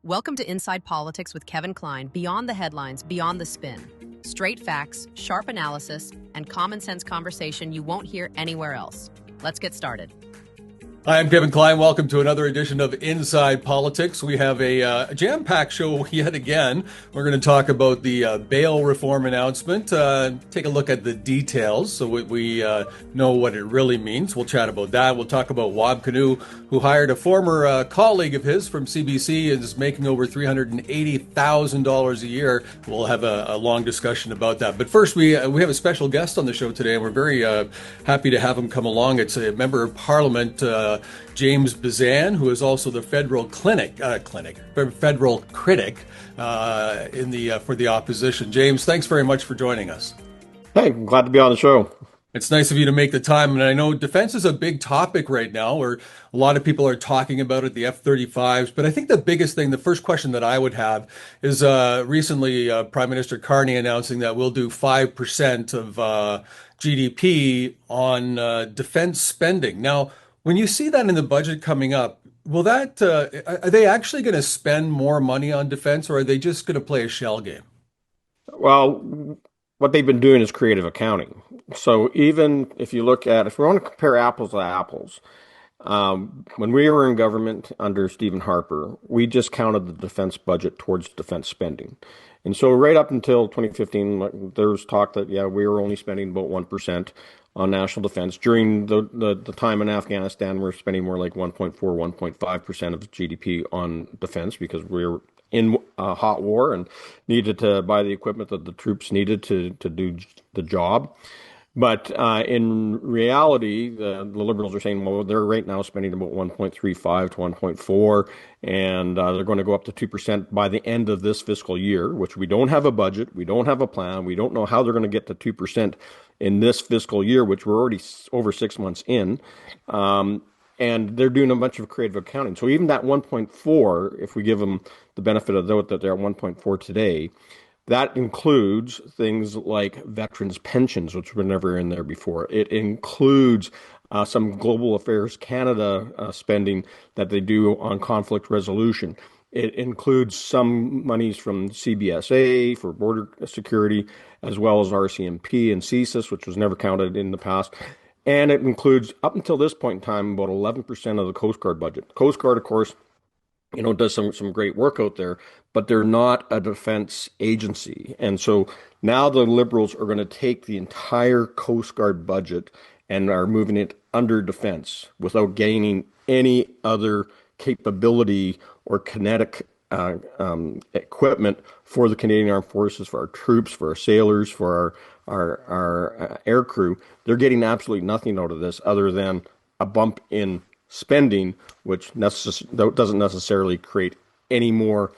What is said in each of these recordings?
Welcome to Inside Politics with Kevin Klein, beyond the headlines, beyond the spin. Straight facts, sharp analysis, and common sense conversation you won't hear anywhere else. Let's get started. Hi, I'm Kevin Klein. Welcome to another edition of Inside Politics. We have a jam-packed show yet again. We're going to talk about the bail reform announcement, take a look at the details so we know what it really means. We'll chat about that. We'll talk about Wab Kinew, who hired a former colleague of his from CBC and is making over $380,000 a year. We'll have a long discussion about that. But first, we have a special guest on the show today, and we're very happy to have him come along. It's a member of Parliament, James Bezan, who is also the federal federal critic for the opposition. James, thanks very much for joining us. Hey, I'm glad to be on the show. It's nice of you to make the time. And I know defense is a big topic right now, where a lot of people are talking about it, the F-35s. But I think the biggest thing, the first question that I would have is recently Prime Minister Carney announcing that we'll do 5% of GDP on defense spending. Now, when you see that in the budget coming up, will that are they actually going to spend more money on defense, or are they just going to play a shell game? Well, what they've been doing is creative accounting. So even if we want to compare apples to apples, when we were in government under Stephen Harper, we just counted the defense budget towards defense spending. And so right up until 2015, there was talk that, we were only spending about 1% on national defense. During the time in Afghanistan, we're spending more like 1.4, 1.5% of GDP on defense because we were in a hot war and needed to buy the equipment that the troops needed to do the job. But in reality, the Liberals are saying, well, they're right now spending about 1.35 to 1.4, and they're going to go up to 2% by the end of this fiscal year, which we don't have a budget, we don't have a plan, we don't know how they're going to get to 2% in this fiscal year, which we're already over 6 months in. And they're doing a bunch of creative accounting. So even that 1.4, if we give them the benefit of the doubt that they're at 1.4 today, that includes things like veterans' pensions, which were never in there before. It includes some Global Affairs Canada spending that they do on conflict resolution. It includes some monies from CBSA for border security, as well as RCMP and CSIS, which was never counted in the past. And it includes, up until this point in time, about 11% of the Coast Guard budget. Coast Guard, of course, does some great work out there, but they're not a defense agency. And so now the Liberals are going to take the entire Coast Guard budget and are moving it under defense without gaining any other capability or kinetic equipment for the Canadian Armed Forces, for our troops, for our sailors, for our air crew. They're getting absolutely nothing out of this other than a bump in spending, which doesn't necessarily create any more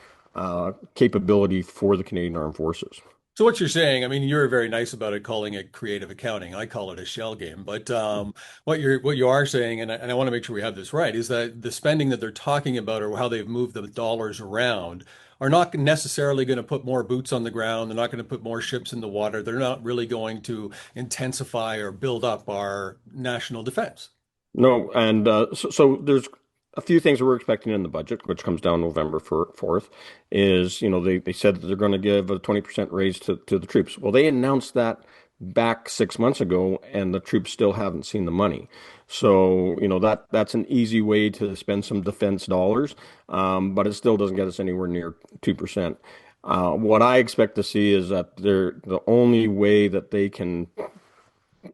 capability for the Canadian Armed Forces. So what you're saying, I mean, you're very nice about it, calling it creative accounting. I call it a shell game. But what you are saying, and I want to make sure we have this right, is that the spending that they're talking about, or how they've moved the dollars around, are not necessarily going to put more boots on the ground. They're not going to put more ships in the water. They're not really going to intensify or build up our national defense. No, and so there's a few things that we're expecting in the budget, which comes down November 4th, is, they said that they're going to give a 20% raise to the troops. Well, they announced that back 6 months ago, and the troops still haven't seen the money. So, that's an easy way to spend some defense dollars, but it still doesn't get us anywhere near 2%. What I expect to see is that the only way that they can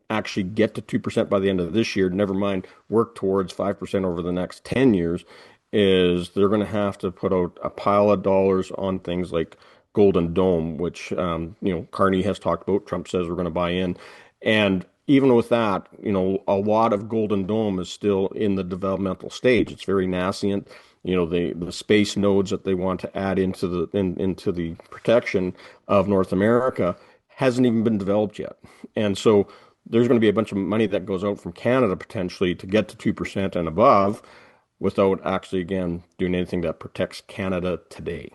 actually get to 2% by the end of this year, never mind work towards 5% over the next 10 years, is they're going to have to put out a pile of dollars on things like Golden Dome, which, Carney has talked about, Trump says we're going to buy in. And even with that, a lot of Golden Dome is still in the developmental stage. It's very nascent. The space nodes that they want to add into the protection of North America hasn't even been developed yet. And so there's going to be a bunch of money that goes out from Canada potentially to get to 2% and above without actually, again, doing anything that protects Canada today.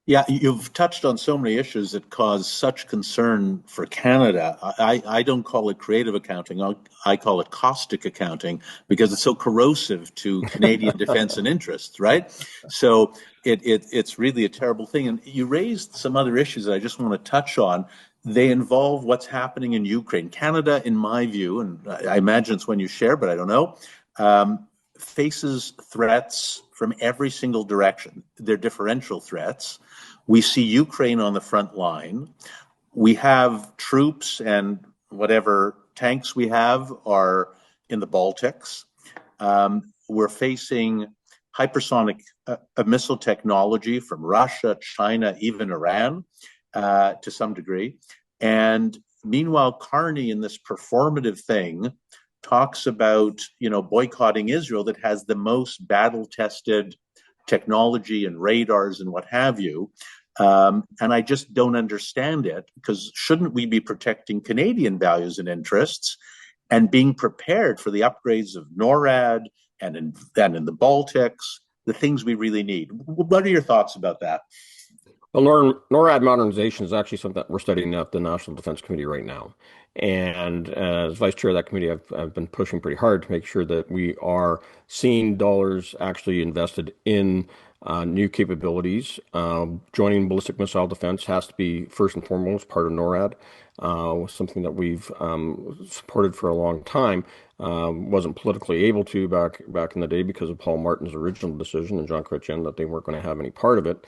Yeah, you've touched on so many issues that cause such concern for Canada. I don't call it creative accounting. I call it caustic accounting because it's so corrosive to Canadian defense and interests, right? So it's really a terrible thing. And you raised some other issues that I just want to touch on. They involve what's happening in Ukraine. Canada, in my view, and I imagine it's one you share, but I don't know, faces threats from every single direction. They're differential threats. We see Ukraine on the front line. We have troops and whatever tanks we have are in the Baltics. We're facing hypersonic missile technology from Russia, China, even Iran to some degree. And meanwhile, Carney in this performative thing talks about, boycotting Israel that has the most battle-tested technology and radars and what have you. And I just don't understand it, because shouldn't we be protecting Canadian values and interests and being prepared for the upgrades of NORAD and in the Baltics, the things we really need? What are your thoughts about that? Well, NORAD modernization is actually something that we're studying at the National Defense Committee right now. And as vice chair of that committee, I've been pushing pretty hard to make sure that we are seeing dollars actually invested in new capabilities. Joining ballistic missile defense has to be first and foremost part of NORAD, something that we've supported for a long time. Wasn't politically able to back in the day because of Paul Martin's original decision and John Chrétien that they weren't going to have any part of it.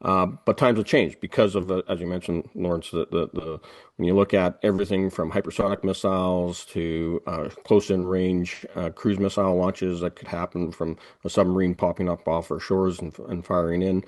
But times have changed because of as you mentioned, Lawrence, when you look at everything from hypersonic missiles to close-in range cruise missile launches that could happen from a submarine popping up off our shores and firing in.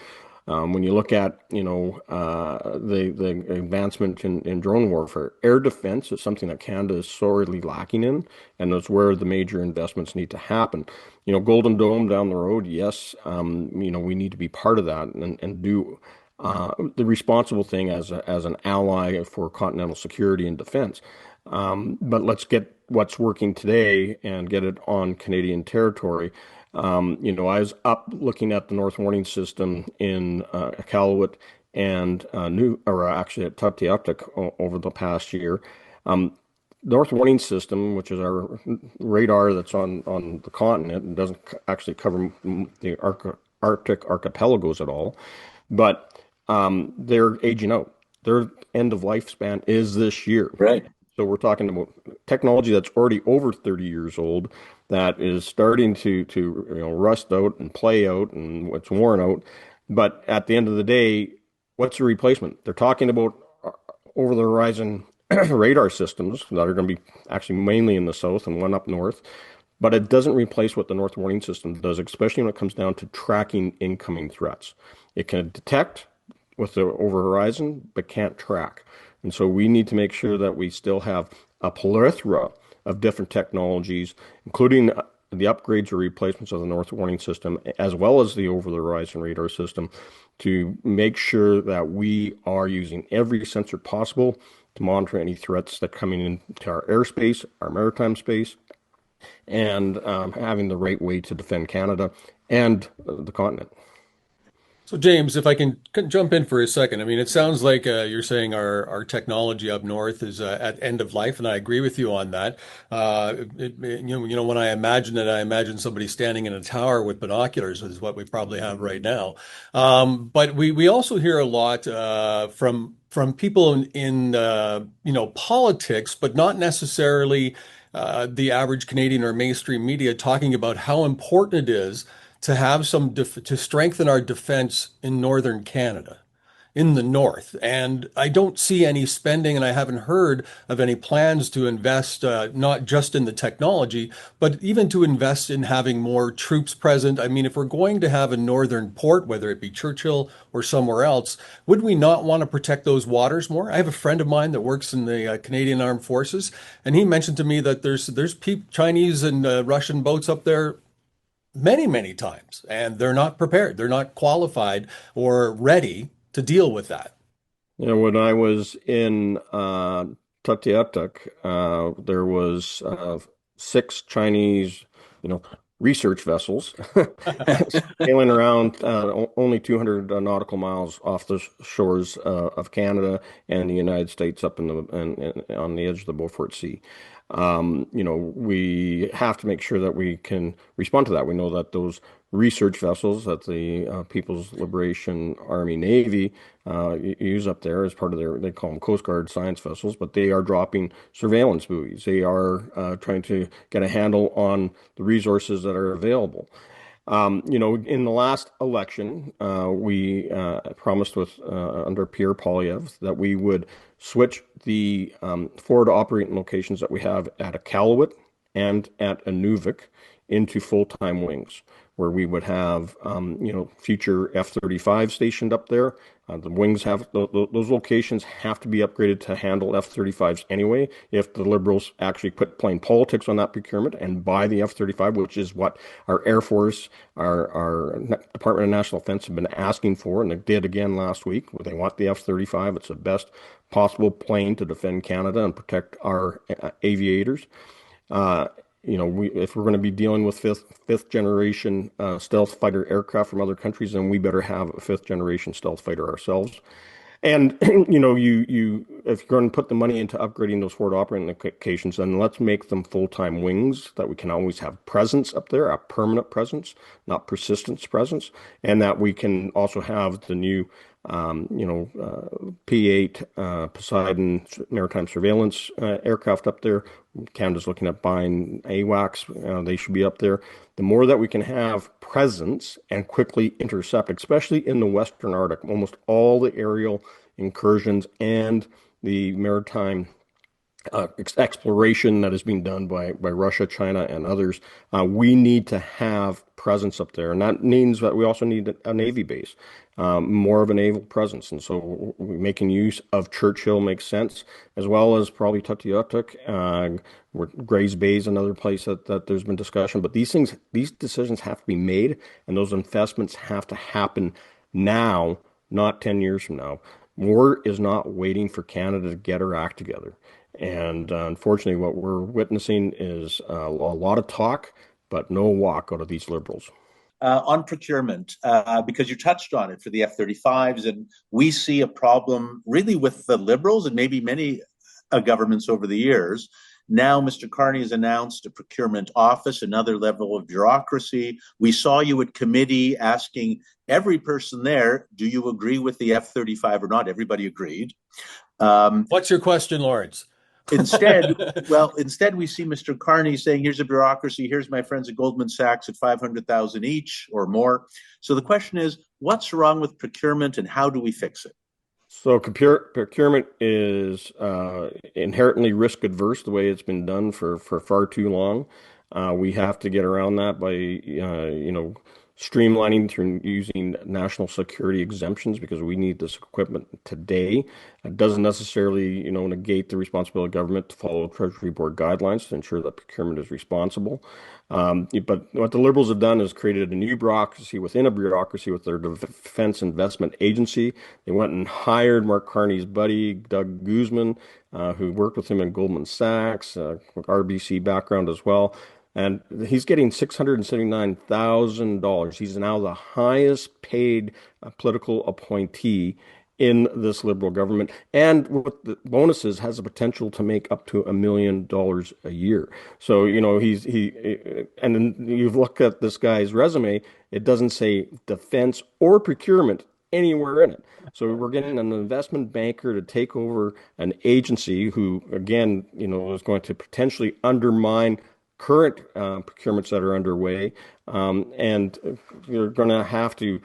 When you look at, the advancement in drone warfare, air defense is something that Canada is sorely lacking in, and that's where the major investments need to happen. Golden Dome down the road, yes, we need to be part of that and do the responsible thing as an ally for continental security and defense. But let's get what's working today and get it on Canadian territory. I was up looking at the North Warning System in Iqaluit and actually at Tuktoyaktuk over the past year. North Warning System, which is our radar that's on the continent and doesn't actually cover the Arctic archipelagos at all, but they're aging out. Their end of lifespan is this year. Right. So we're talking about technology that's already over 30 years old that is starting to rust out and play out and what's worn out. But at the end of the day, what's the replacement? They're talking about over the horizon radar systems that are going to be actually mainly in the south and one up north. But it doesn't replace what the North Warning System does, especially when it comes down to tracking incoming threats. It can detect with the over horizon, but can't track. And so we need to make sure that we still have a plethora of different technologies, including the upgrades or replacements of the North Warning System, as well as the over-the-horizon radar system, to make sure that we are using every sensor possible to monitor any threats that are coming into our airspace, our maritime space, and having the right way to defend Canada and the continent. So, James, if I can jump in for a second, I mean, it sounds like you're saying our technology up north is at end of life, and I agree with you on that. When I imagine it, I imagine somebody standing in a tower with binoculars is what we probably have right now. But we also hear a lot from people in politics, but not necessarily the average Canadian or mainstream media talking about how important it is to have to strengthen our defense in northern Canada, in the north. And I don't see any spending, and I haven't heard of any plans to invest not just in the technology, but even to invest in having more troops present. I mean, if we're going to have a northern port, whether it be Churchill or somewhere else, would we not want to protect those waters more? I have a friend of mine that works in the Canadian Armed Forces, and he mentioned to me that there's Chinese and Russian boats up there many, many times, and they're not prepared. They're not qualified or ready to deal with that. When I was in Tuktoyaktuk, there was 6 Chinese, research vessels sailing around only 200 nautical miles off the shores of Canada and the United States up on the edge of the Beaufort Sea. We have to make sure that we can respond to that. We know that those research vessels that the People's Liberation Army Navy use up there as part of they call them Coast Guard science vessels, but they are dropping surveillance buoys. They are trying to get a handle on the resources that are available. In the last election, we promised under Pierre Poilievre that we would switch the forward operating locations that we have at Iqaluit and at Inuvik into full-time wings, where we would have, future F-35 stationed up there. The wings those locations have to be upgraded to handle F-35s anyway. If the Liberals actually put plain politics on that procurement and buy the F-35, which is what our Air Force, our Department of National Defense have been asking for, and they did again last week. They want the F-35. It's the best possible plane to defend Canada and protect our aviators. If we're going to be dealing with fifth generation stealth fighter aircraft from other countries, then we better have a fifth generation stealth fighter ourselves. And if you're going to put the money into upgrading those forward operating locations, then let's make them full-time wings that we can always have presence up there, a permanent presence, not persistence presence, and that we can also have the new P-8 Poseidon maritime surveillance aircraft up there. Canada's looking at buying AWACS. They should be up there. The more that we can have presence and quickly intercept, especially in the Western Arctic, almost all the aerial incursions and the maritime exploration that is being done by Russia, China, and others, we need to have presence up there. And that means that we also need a Navy base, more of a naval presence. And so making use of Churchill makes sense, as well as probably Tutayutuk, Grays Bay is another place that there's been discussion. But these decisions have to be made, and those investments have to happen now, not 10 years from now. War is not waiting for Canada to get her act together. And unfortunately, what we're witnessing is a lot of talk, but no walk out of these Liberals. On procurement, because you touched on it for the F-35s, and we see a problem really with the Liberals and maybe many governments over the years. Now, Mr. Carney has announced a procurement office, another level of bureaucracy. We saw you at committee asking every person there, do you agree with the F-35 or not? Everybody agreed. What's your question, Lawrence? Instead, we see Mr. Carney saying, here's a bureaucracy, here's my friends at Goldman Sachs at $500,000 each or more. So the question is, what's wrong with procurement and how do we fix it? So procurement is inherently risk adverse the way it's been done for far too long. We have to get around that by, streamlining through using national security exemptions, because we need this equipment today. It doesn't necessarily, negate the responsibility of government to follow Treasury Board guidelines to ensure that procurement is responsible. But what the Liberals have done is created a new bureaucracy within a bureaucracy with their Defense Investment Agency. They went and hired Mark Carney's buddy, Doug Guzman, who worked with him in Goldman Sachs, RBC background as well. And he's getting $679,000. He's now the highest paid political appointee in this Liberal government. And with the bonuses, has the potential to make up to $1 million a year. So, and then you look at this guy's resume, it doesn't say defense or procurement anywhere in it. So we're getting an investment banker to take over an agency who, again, is going to potentially undermine current procurements that are underway, and you're going to have to,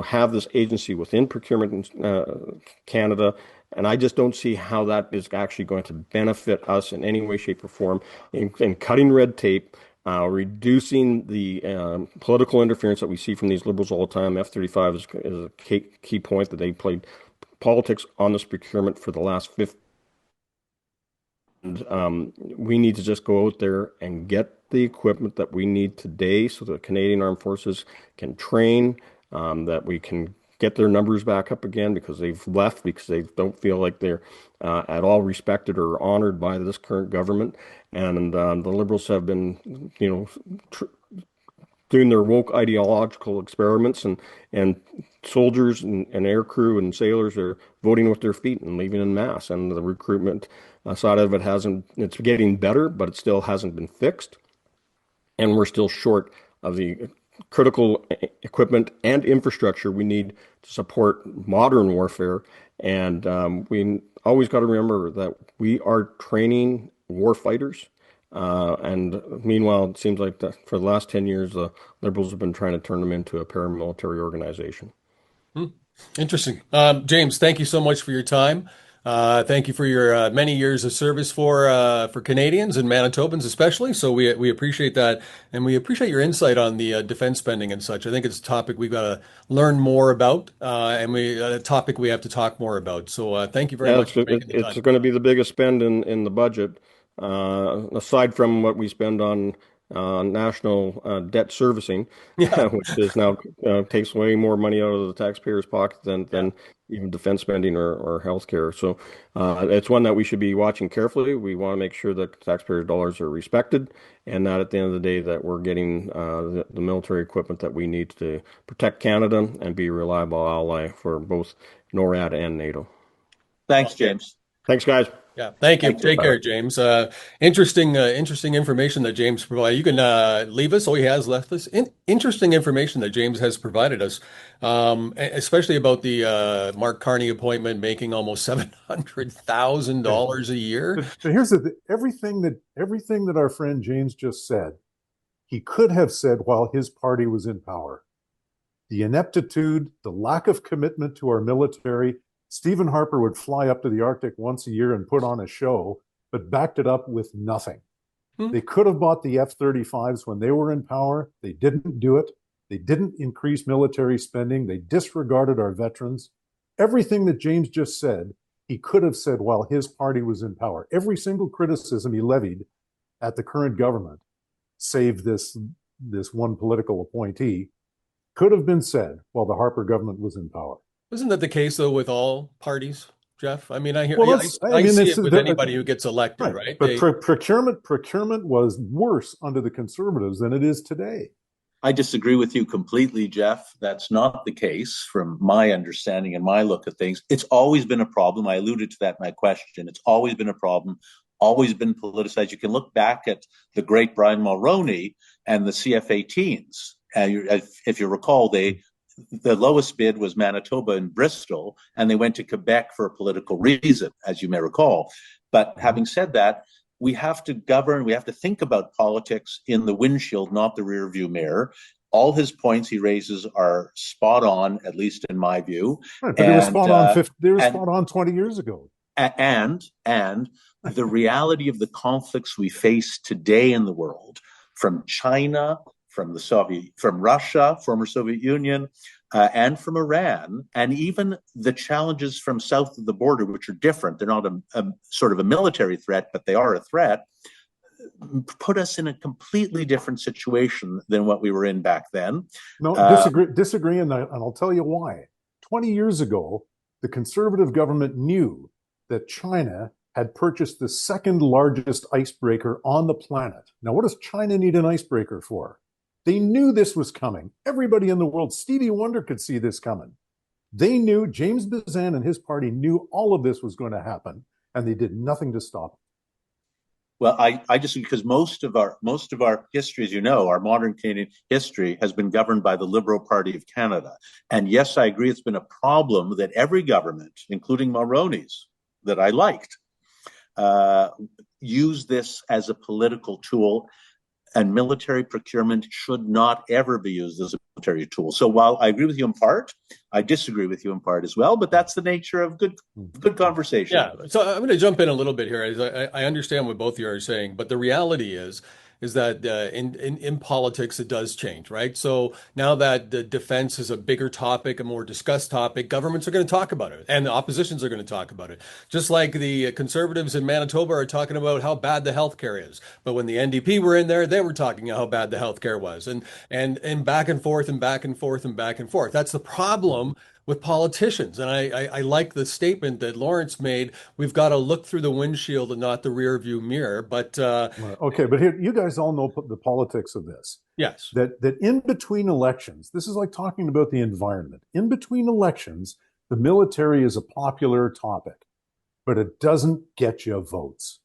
have this agency within procurement in Canada, and I just don't see how that is actually going to benefit us in any way, shape, or form in cutting red tape, reducing the political interference that we see from these Liberals all the time. F-35 is a key point that they played politics on this procurement for the last 50. And we need to just go out there and get the equipment that we need today so that Canadian Armed Forces can train, that we can get their numbers back up again, because they've left because they don't feel like they're at all respected or honored by this current government. And the Liberals have been, doing their woke ideological experiments, and soldiers and air crew and sailors are voting with their feet and leaving en masse. And the recruitment side of it it's getting better, but it still hasn't been fixed. And we're still short of the critical equipment and infrastructure we need to support modern warfare. And we always got to remember that we are training war fighters. And meanwhile, it seems like for the last 10 years, the Liberals have been trying to turn them into a paramilitary organization. Hmm. Interesting. James, thank you so much for your time. Thank you for your many years of service for Canadians and Manitobans especially. So we appreciate that, and we appreciate your insight on the defense spending and such. I think it's a topic we've got to learn more about, and a topic we have to talk more about. So thank you very Yeah, much for making the it's time. going to be the biggest spend in the budget, aside from what we spend on national debt servicing, Yeah, which is now takes way more money out of the taxpayers' pocket yeah. than even defense spending or healthcare. So it's one that we should be watching carefully. We want to make sure that taxpayers' dollars are respected, and that at the end of the day that we're getting the military equipment that we need to protect Canada and be a reliable ally for both NORAD and NATO. Thanks, James. Thanks, guys. Yeah, thank you. Thank you. Take care, James. Interesting information that James provided. You can leave us. All he has left us. Interesting information that James has provided us, especially about the Mark Carney appointment making almost Okay. $700,000 a year. But here's everything that our friend James just said, he could have said while his party was in power. The ineptitude, the lack of commitment to our military. Stephen Harper would fly up to the Arctic once a year and put on a show, but backed it up with nothing. Hmm. They could have bought the F-35s when they were in power. They didn't do it. They didn't increase military spending. They disregarded our veterans. Everything that James just said, he could have said while his party was in power. Every single criticism he levied at the current government, save this one political appointee, could have been said while the Harper government was in power. Isn't that the case though with all parties, Jeff? I mean, Well, I see it with anybody who gets elected, right. right? But procurement was worse under the Conservatives than it is today. I disagree with you completely, Jeff. That's not the case from my understanding and my look at things. It's always been a problem. I alluded to that in my question. It's always been a problem, always been politicized. You can look back at the great Brian Mulroney and the CFA teens. If you recall, the lowest bid was Manitoba and Bristol, and they went to Quebec for a political reason, as you may recall. But having said that, we have to govern, we have to think about politics in the windshield, not the rear view mirror. All his points he raises are spot on, at least in my view. Right, but they were spot on. They were spot on 20 years ago. And the reality of the conflicts we face today in the world, from China, from Russia, former Soviet Union, and from Iran, and even the challenges from south of the border, which are different. They're not a sort of a military threat, but they are a threat, put us in a completely different situation than what we were in back then. No, disagree, and I'll tell you why. 20 years ago, the Conservative government knew that China had purchased the second largest icebreaker on the planet. Now, what does China need an icebreaker for? They knew this was coming. Everybody in the world, Stevie Wonder could see this coming. They knew, James Bezan and his party knew all of this was going to happen, and they did nothing to stop it. Well, I just, because most of our history, as you know, our modern Canadian history has been governed by the Liberal Party of Canada. And yes, I agree, it's been a problem that every government, including Mulroney's, that I liked, use this as a political tool. And military procurement should not ever be used as a military tool. So while I agree with you in part, I disagree with you in part as well. But that's the nature of good conversation. Yeah. So I'm going to jump in a little bit here. I understand what both of you are saying, but the reality is that in politics it does change, right? So now that the defense is a bigger topic, a more discussed topic, governments are going to talk about it, and the oppositions are going to talk about it. Just like the Conservatives in Manitoba are talking about how bad the healthcare is, but when the NDP were in there, they were talking how bad the healthcare was, and back and forth and back and forth and back and forth. That's the problem with politicians. And I like the statement that Lawrence made. We've got to look through the windshield and not the rear view mirror. But Okay, but here, you guys all know the politics of this. yes, That in between elections, this is like talking about the environment. In between elections, the military is a popular topic, but it doesn't get you votes.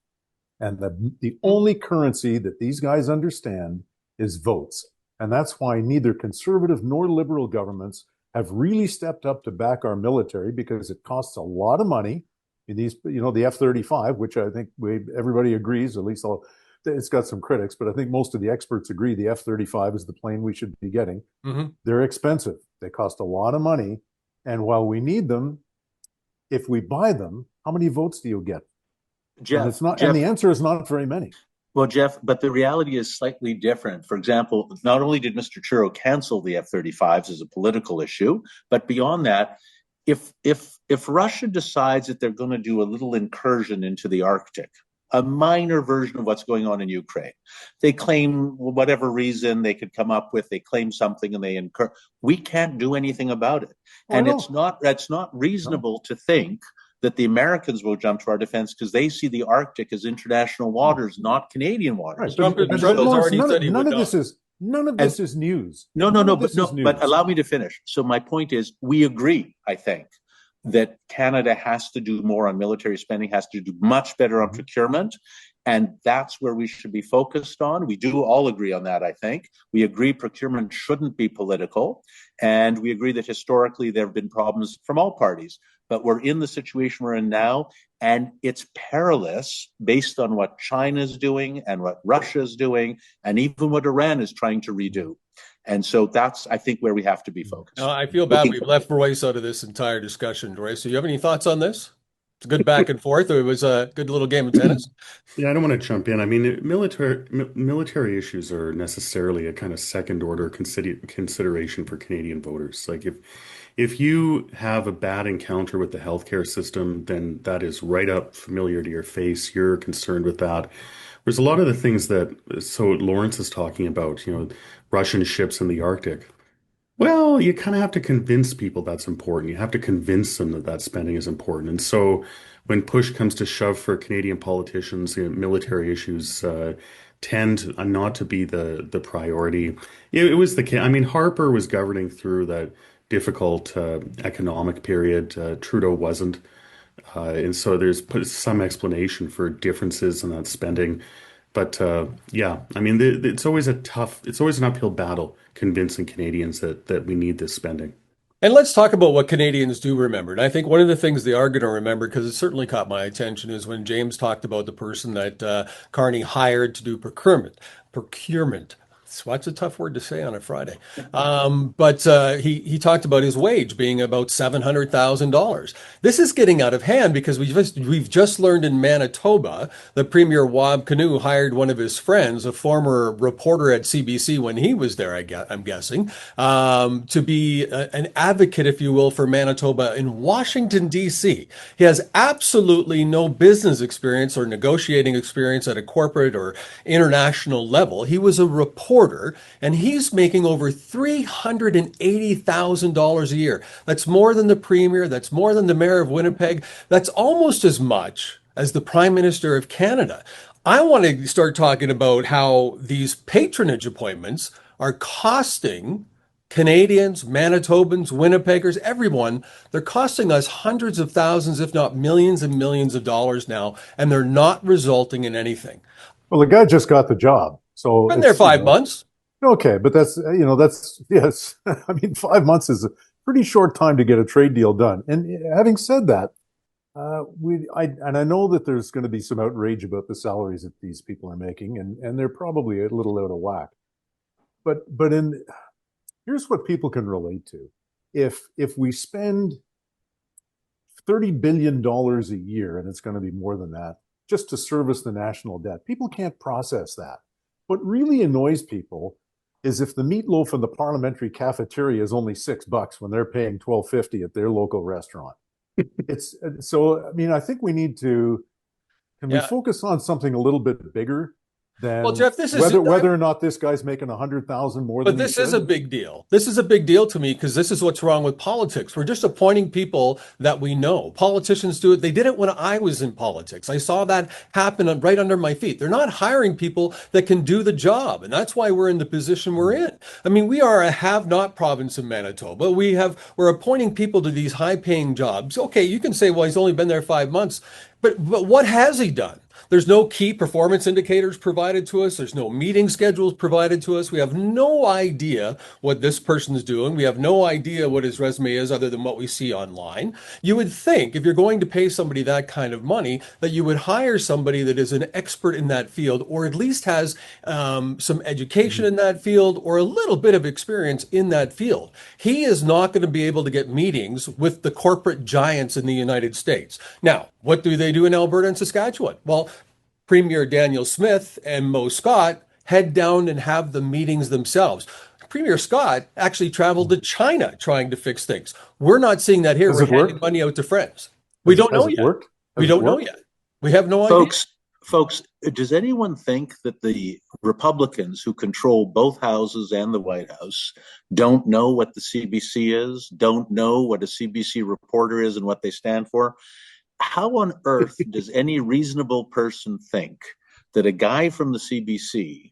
And the only currency that these guys understand is votes. And that's why neither conservative nor liberal governments have really stepped up to back our military, because it costs a lot of money. These, the F-35, which I think everybody agrees, at least it's got some critics, but I think most of the experts agree the F-35 is the plane we should be getting. mm-hmm. They're expensive. They cost a lot of money. And while we need them, if we buy them, how many votes do you get? Jeff, and the answer is not very many. Well, Jeff, but the reality is slightly different. For example, not only did Mr. Churro cancel the F-35s as a political issue, but beyond that, if Russia decides that they're going to do a little incursion into the Arctic, a minor version of what's going on in Ukraine, they claim whatever reason they could come up with, they claim something and they incur. We can't do anything about it, and it's not reasonable to think that the Americans will jump to our defense because they see the Arctic as international waters, not Canadian waters. Trump has already said he would not. None of this is news. But allow me to finish. So my point is, we agree, I think, that Canada has to do more on military spending, has to do much better on procurement. And that's where we should be focused on. We do all agree on that, I think. We agree procurement shouldn't be political. And we agree that historically there have been problems from all parties. But we're in the situation we're in now, and it's perilous based on what China is doing and what Russia is doing, and even what Iran is trying to redo. And so that's, I think, where we have to be focused. I feel bad we've left Royce out of this entire discussion. Royce, do you have any thoughts on this? It's a good back and forth. It was a good little game of tennis. Yeah, I don't want to jump in. I mean, military issues are necessarily a kind of second order consideration for Canadian voters. Like if you have a bad encounter with the healthcare system, then that is right up familiar to your face. You're concerned with that. There's a lot of the things that Lawrence is talking about, Russian ships in the Arctic. Well, you kind of have to convince people that's important. You have to convince them that spending is important. And so when push comes to shove for Canadian politicians, military issues tend not to be the priority. It was the case. I mean, Harper was governing through that difficult economic period. Trudeau wasn't. And so there's some explanation for differences in that spending. But yeah, I mean, it's always an uphill battle convincing Canadians that we need this spending. And let's talk about what Canadians do remember. And I think one of the things they are going to remember, because it certainly caught my attention, is when James talked about the person that Carney hired to do procurement. What's a tough word to say on a Friday? But he talked about his wage being about $700,000. This is getting out of hand because we've just learned in Manitoba that Premier Wab Kinew hired one of his friends, a former reporter at CBC when he was there, I'm guessing, to be an advocate, if you will, for Manitoba in Washington, D.C. He has absolutely no business experience or negotiating experience at a corporate or international level. He was a reporter. And he's making over $380,000 a year. That's more than the premier. That's more than the mayor of Winnipeg. That's almost as much as the Prime Minister of Canada. I want to start talking about how these patronage appointments are costing Canadians, Manitobans, Winnipeggers, everyone. They're costing us hundreds of thousands, if not millions and millions of dollars now, and they're not resulting in anything. Well, the guy just got the job. So been there 5 months. Okay, but that's yes. I mean, 5 months is a pretty short time to get a trade deal done. And having said that, I know that there's going to be some outrage about the salaries that these people are making, and they're probably a little out of whack. But here's what people can relate to: if we spend $30 billion a year, and it's going to be more than that, just to service the national debt, people can't process that. What really annoys people is if the meatloaf in the parliamentary cafeteria is only $6 when they're paying $12.50 at their local restaurant. It's so. I mean, I think we need to. Can we focus on something a little bit bigger Well, then Jeff, this is whether or not this guy's making 100,000 more but than he this is a should. big deal. This is a big deal to me because this is what's wrong with politics. We're just appointing people that we know. Politicians do it. They did it when I was in politics. I saw that happen right under my feet. They're not hiring people that can do the job. And that's why we're in the position we're in. I mean, we are a have-not province in Manitoba. We're appointing people to these high-paying jobs. Okay, you can say, well, he's only been there 5 months. But what has he done? There's no key performance indicators provided to us. There's no meeting schedules provided to us. We have no idea what this person is doing. We have no idea what his resume is other than what we see online. You would think if you're going to pay somebody that kind of money, that you would hire somebody that is an expert in that field or at least has some education in that field or a little bit of experience in that field. He is not going to be able to get meetings with the corporate giants in the United States. Now, what do they do in Alberta and Saskatchewan? Well, Premier Daniel Smith and Mo Scott head down and have the meetings themselves. Premier Scott actually traveled to China trying to fix things. We're not seeing that here. Has We're it worked? handing money out to friends. We don't know Has it yet. worked? We Has it don't know worked? yet. We have no idea. Folks, does anyone think that the Republicans who control both houses and the White House don't know what the CBC is, don't know what a CBC reporter is and what they stand for? How on earth does any reasonable person think that a guy from the CBC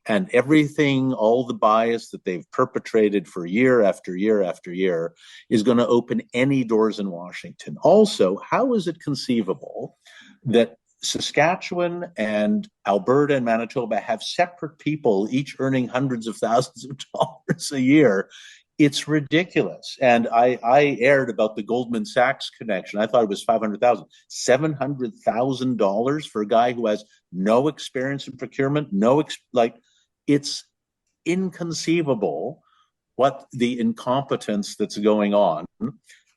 and everything, all the bias that they've perpetrated for year after year after year, is going to open any doors in Washington? Also, how is it conceivable that Saskatchewan and Alberta and Manitoba have separate people, each earning hundreds of thousands of dollars a year? It's ridiculous. And I aired about the Goldman Sachs connection. I thought it was $500,000, $700,000 for a guy who has no experience in procurement, it's inconceivable what the incompetence that's going on.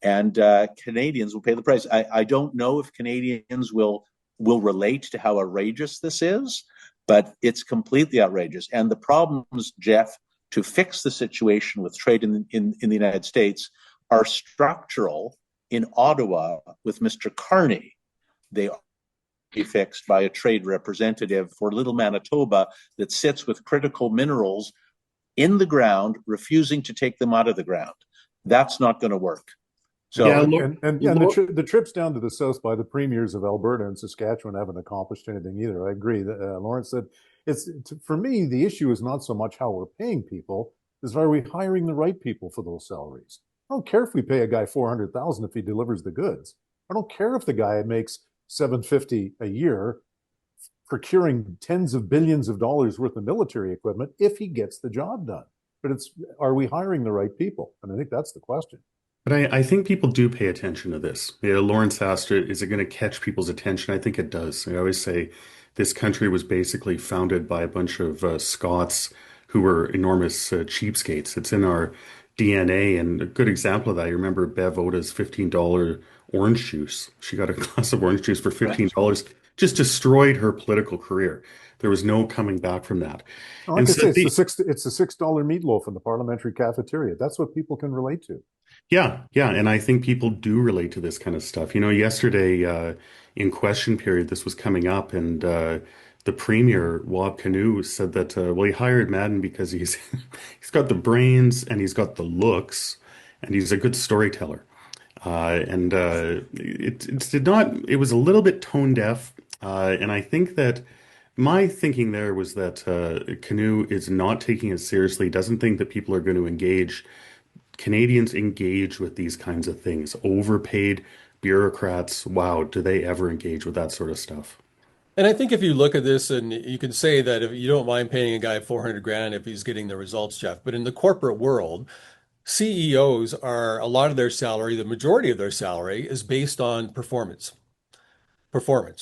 And Canadians will pay the price. I don't know if Canadians will relate to how outrageous this is, but it's completely outrageous. And the problems, Jeff, to fix the situation with trade in the United States are structural in Ottawa with Mr. Carney. They are be fixed by a trade representative for little Manitoba that sits with critical minerals in the ground, refusing to take them out of the ground. That's not going to work. So, the trips down to the south by the premiers of Alberta and Saskatchewan haven't accomplished anything either. I agree. Lawrence said, for me, the issue is not so much how we're paying people, is are we hiring the right people for those salaries? I don't care if we pay a guy $400,000 if he delivers the goods. I don't care if the guy makes $750 a year procuring tens of billions of dollars worth of military equipment if he gets the job done. But are we hiring the right people? And I think that's the question. But I think people do pay attention to this. Lawrence asked, is it going to catch people's attention? I think it does. I always say this country was basically founded by a bunch of Scots who were enormous cheapskates. It's in our DNA. And a good example of that, you remember Bev Oda's $15 orange juice. She got a glass of orange juice for $15. Just destroyed her political career. There was no coming back from that. Like I say, it's a $6 meatloaf in the parliamentary cafeteria. That's what people can relate to. Yeah. And I think people do relate to this kind of stuff. Yesterday in question period, this was coming up, and the premier, Wab Kinew, said that, he hired Madden because he's got the brains and he's got the looks and he's a good storyteller. It was a little bit tone deaf. And I think that my thinking there was that Kinew is not taking it seriously, doesn't think that people are going to engage. Canadians engage with these kinds of things. Overpaid bureaucrats, wow, do they ever engage with that sort of stuff? And I think if you look at this, and you can say that if you don't mind paying a guy 400 grand if he's getting the results, Jeff, but in the corporate world, CEOs are, a lot of their salary, the majority of their salary is based on performance,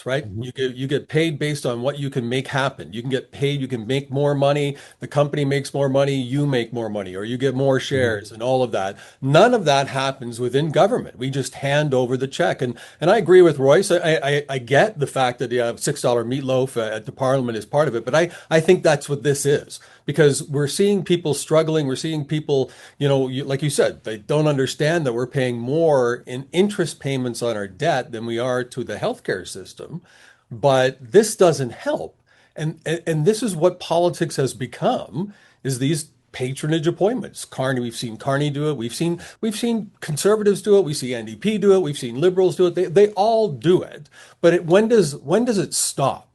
right? You get paid based on what you can make happen. You can get paid, you can make more money, the company makes more money, you make more money, or you get more shares and all of that. None of that happens within government. We just hand over the check. And I agree with Royce. I get the fact that $6 meatloaf at the parliament is part of it, but I think that's what this is. Because we're seeing people struggling. We're seeing people, like you said, they don't understand that we're paying more in interest payments on our debt than we are to the healthcare system. But this doesn't help. And this is what politics has become, is these patronage appointments. Carney, we've seen Carney do it. We've seen conservatives do it. We see NDP do it. We've seen liberals do it. They all do it. But when does it stop?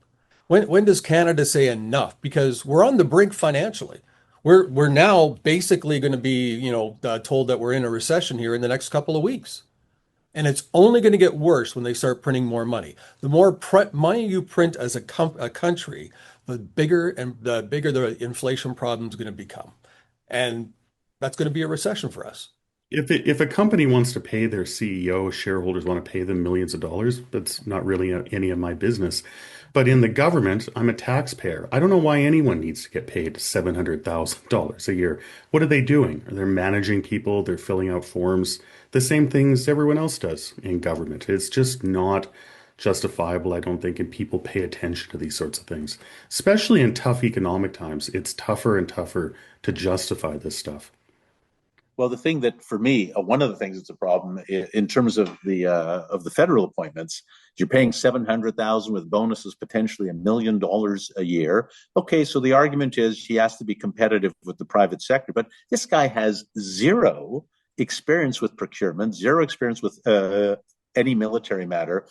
When does Canada say enough? Because we're on the brink financially. We're now basically going to be, told that we're in a recession here in the next couple of weeks. And it's only going to get worse when they start printing more money. The more money you print as a country, the bigger the inflation problem is going to become. And that's going to be a recession for us. If a company wants to pay their CEO, shareholders want to pay them millions of dollars, that's not really any of my business. But in the government, I'm a taxpayer. I don't know why anyone needs to get paid $700,000 a year. What are they doing? They're managing people, they're filling out forms, the same things everyone else does in government. It's just not justifiable, I don't think, and people pay attention to these sorts of things. Especially in tough economic times, it's tougher and tougher to justify this stuff. Well, the thing that for me, one of the things that's a problem in terms of the federal appointments, you're paying 700,000 with bonuses potentially $1 million a year. Okay, so the argument is he has to be competitive with the private sector, but this guy has zero experience with procurement, zero experience with any military matter.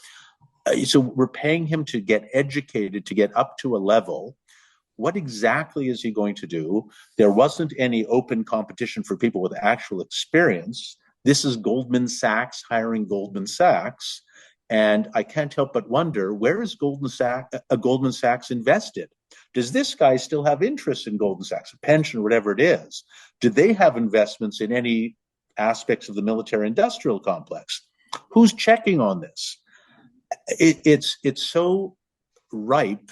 So we're paying him to get educated, to get up to a level. What exactly is he going to do? There wasn't any open competition for people with actual experience. This is Goldman Sachs hiring Goldman Sachs. And I can't help but wonder, where is Goldman Sachs invested? Does this guy still have interest in Goldman Sachs, a pension, whatever it is? Do they have investments in any aspects of the military industrial complex? Who's checking on this? It's so ripe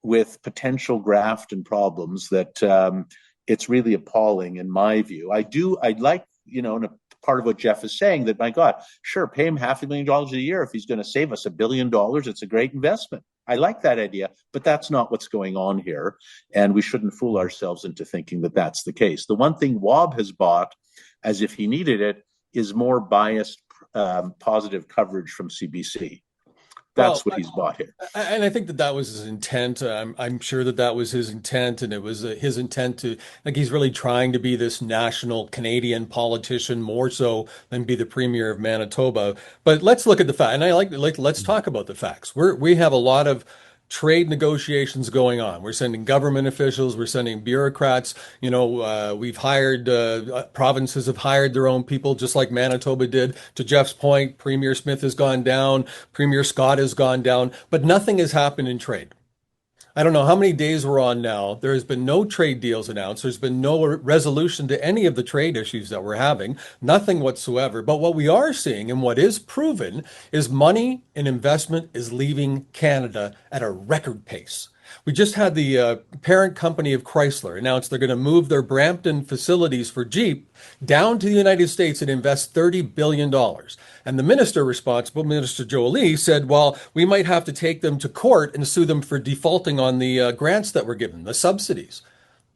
with potential graft and problems that it's really appalling in my view. I'd like, and a part of what Jeff is saying, that, my God, sure, pay him $500,000 a year. If he's going to save us $1 billion, it's a great investment. I like that idea, but that's not what's going on here. And we shouldn't fool ourselves into thinking that that's the case. The one thing Wob has bought, as if he needed it, is more biased, positive coverage from CBC. That's what he's bought here. And I think that was his intent. I'm sure that was his intent, and it was his intent to, like, he's really trying to be this national Canadian politician more so than be the premier of Manitoba. But let's look at the fact, and let's talk about the facts. We have a lot of trade negotiations going on. We're sending government officials, we're sending bureaucrats. We've hired, provinces have hired their own people, just like Manitoba did. To Jeff's point, Premier Smith has gone down, Premier Scott has gone down, but nothing has happened in trade. I don't know how many days we're on now. There has been no trade deals announced. There's been no resolution to any of the trade issues that we're having, nothing whatsoever. But what we are seeing, and what is proven, is money and investment is leaving Canada at a record pace. We just had the parent company of Chrysler announce they're going to move their Brampton facilities for Jeep down to the United States and invest $30 billion. And the minister responsible, Minister Jolie, said, well, we might have to take them to court and sue them for defaulting on the grants that were given, the subsidies.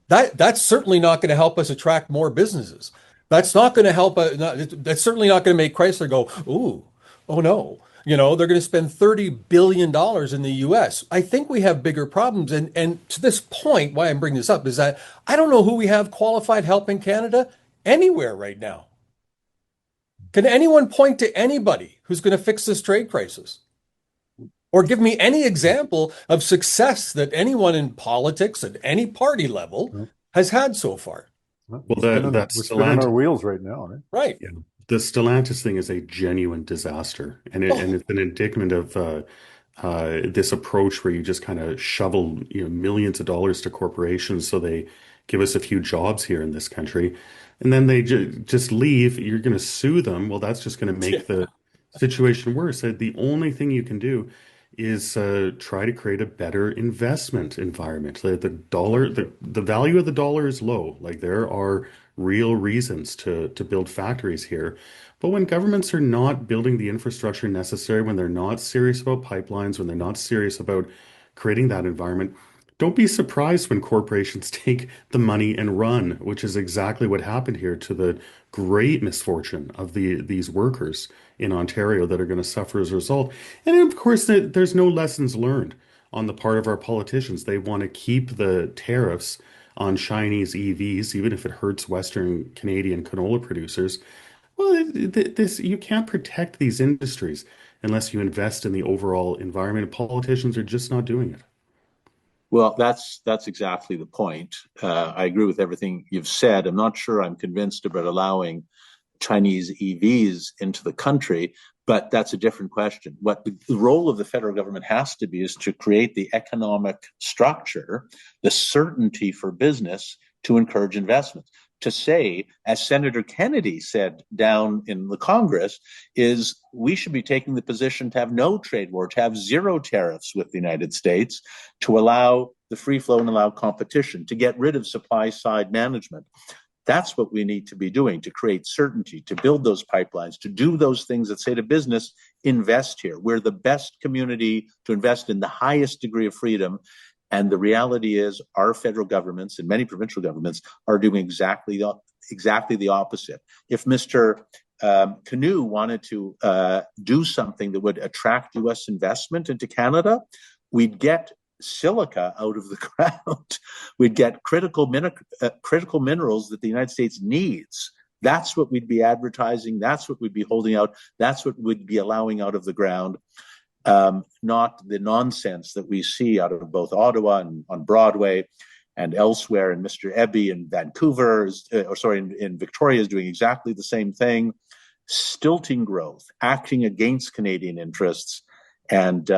That's certainly not going to help us attract more businesses. That's not going to help. That's certainly not going to make Chrysler go, ooh, oh no. They're going to spend $30 billion in the US. I think we have bigger problems. And to this point, why I'm bringing this up is that I don't know who we have qualified help in Canada anywhere right now. Can anyone point to anybody who's going to fix this trade crisis? Or give me any example of success that anyone in politics at any party level has had so far? Well, we're spinning our wheels right now, right? Right. Yeah. The Stellantis thing is a genuine disaster, and it's an indictment of this approach where you just kind of shovel millions of dollars to corporations so they give us a few jobs here in this country, and then they just leave. You're going to sue them. Well, that's just going to make the situation worse. The only thing you can do is try to create a better investment environment. The value of the dollar is low. Like, there are real reasons to build factories here. But when governments are not building the infrastructure necessary, when they're not serious about pipelines, when they're not serious about creating that environment, don't be surprised when corporations take the money and run, which is exactly what happened here, to the great misfortune of these workers in Ontario that are going to suffer as a result. And of course, there's no lessons learned on the part of our politicians. They want to keep the tariffs on Chinese EVs, even if it hurts Western Canadian canola producers. Well, this you can't protect these industries unless you invest in the overall environment. Politicians are just not doing it. Well, that's exactly the point. I agree with everything you've said. I'm not sure I'm convinced about allowing Chinese EVs into the country, but that's a different question. What the role of the federal government has to be is to create the economic structure, the certainty for business to encourage investment. To say, as Senator Kennedy said down in the Congress, is we should be taking the position to have no trade war, to have zero tariffs with the United States, to allow the free flow and allow competition, to get rid of supply side management. That's what we need to be doing to create certainty, to build those pipelines, to do those things that say to business, invest here. We're the best community to invest in the highest degree of freedom. And the reality is our federal governments and many provincial governments are doing exactly the opposite. If Mr. Canoe wanted to do something that would attract U.S. investment into Canada, we'd get silica out of the ground. We'd get critical minerals that the United States needs. That's what we'd be advertising. That's what we'd be holding out. That's what we'd be allowing out of the ground. Not the nonsense that we see out of both Ottawa and on Broadway and elsewhere. And Mr. Eby in Vancouver, in Victoria is doing exactly the same thing, stilting growth, acting against Canadian interests. And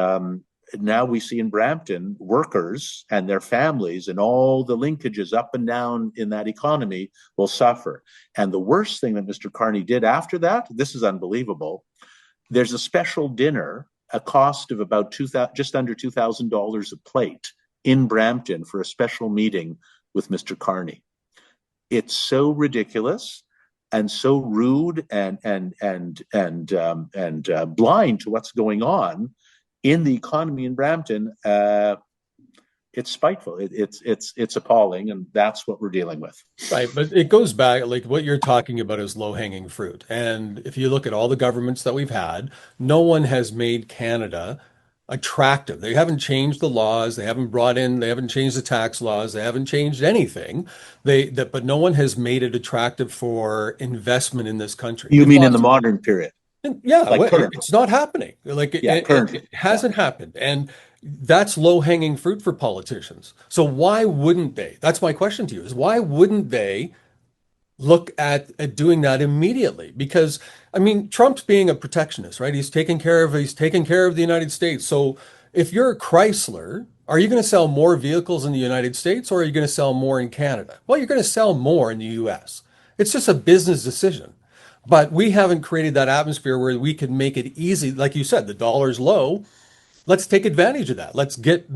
now we see in Brampton workers and their families and all the linkages up and down in that economy will suffer. And the worst thing that Mr. Carney did after that, this is unbelievable. There's a special dinner, a cost of about just under $2,000 a plate in Brampton for a special meeting with Mr. Carney. It's so ridiculous and so rude and blind to what's going on in the economy in Brampton. It's spiteful. It's appalling, and that's what we're dealing with. Right, but it goes back, like what you're talking about is low-hanging fruit. And if you look at all the governments that we've had, no one has made Canada attractive. They haven't changed the laws, they haven't changed the tax laws, they haven't changed anything. But no one has made it attractive for investment in this country. You mean in the modern period? Yeah, like it's not happening. It hasn't happened. And that's low-hanging fruit for politicians. So why wouldn't they? That's my question to you, is why wouldn't they look at doing that immediately? Because, I mean, Trump's being a protectionist, right? He's taking care of the United States. So if you're a Chrysler, are you going to sell more vehicles in the United States or are you going to sell more in Canada? Well, you're going to sell more in the US. It's just a business decision. But we haven't created that atmosphere where we can make it easy. Like you said, the dollar's low. Let's take advantage of that. Let's get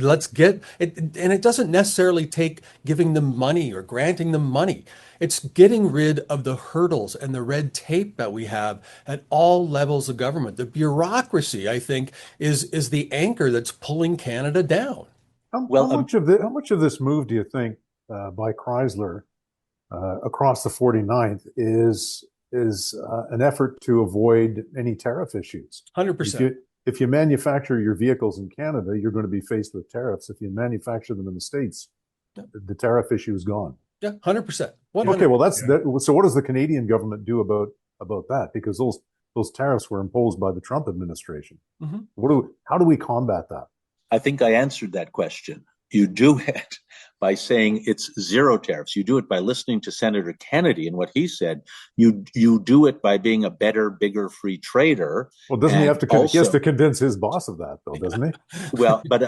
it. And it doesn't necessarily take giving them money or granting them money. It's getting rid of the hurdles and the red tape that we have at all levels of government. The bureaucracy, I think, is the anchor that's pulling Canada down. How much of this move do you think by Chrysler across the 49th is an effort to avoid any tariff issues? 100%. If you manufacture your vehicles in Canada, you're going to be faced with tariffs. If you manufacture them in the States, the tariff issue is gone. Yeah, 100%. Okay, well, so what does the Canadian government do about that? Because those tariffs were imposed by the Trump administration. Mm-hmm. How do we combat that? I think I answered that question. You do it by saying it's zero tariffs. You do it by listening to Senator Kennedy and what he said. You do it by being a better, bigger free trader. Well, doesn't he have to? He has to convince his boss of that, though, doesn't he? Well, but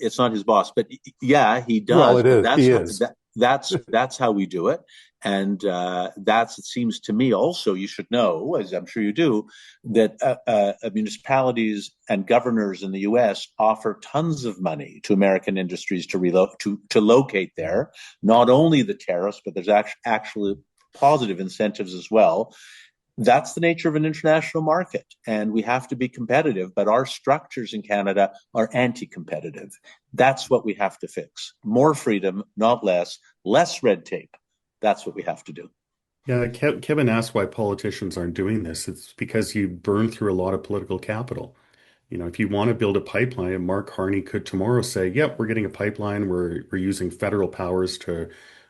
it's not his boss. But yeah, he does. Well, it is. He is. That's how we do it. And it seems to me also, you should know, as I'm sure you do, that municipalities and governors in the U.S. offer tons of money to American industries to locate there. Not only the tariffs, but there's actually positive incentives as well. That's the nature of an international market, and we have to be competitive, but our structures in Canada are anti-competitive. That's what we have to fix. More freedom, not less red tape. That's what we have to do. Yeah, Kevin asked why politicians aren't doing this. It's because you burn through a lot of political capital. If you want to build a pipeline, Mark Carney could tomorrow say, "Yep, we're getting a pipeline. We're using federal powers to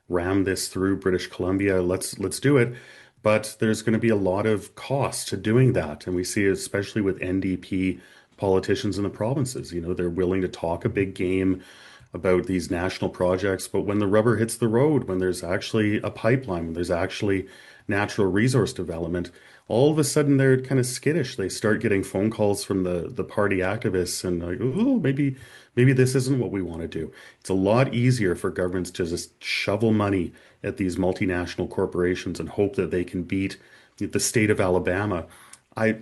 ram this through British Columbia. Let's do it." But there's going to be a lot of cost to doing that, and we see, especially with NDP politicians in the provinces, they're willing to talk a big game about these national projects, but when the rubber hits the road, when there's actually a pipeline, when there's actually natural resource development, all of a sudden they're kind of skittish. They start getting phone calls from the party activists and like, oh, maybe this isn't what we want to do. It's a lot easier for governments to just shovel money at these multinational corporations and hope that they can beat the state of Alabama.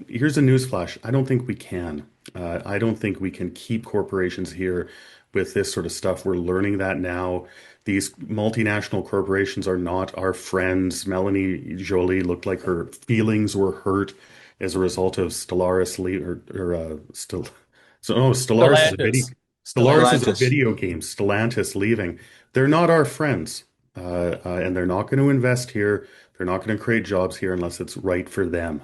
Here's a newsflash. I don't think we can. I don't think we can keep corporations here with this sort of stuff. We're learning that now. These multinational corporations are not our friends. Melanie Joly looked like her feelings were hurt as a result of Stellaris Stellaris is a video. Stellantis. Stellaris is a Stellantis. video game. Stellantis leaving. They're not our friends, and they're not going to invest here. They're not going to create jobs here unless it's right for them.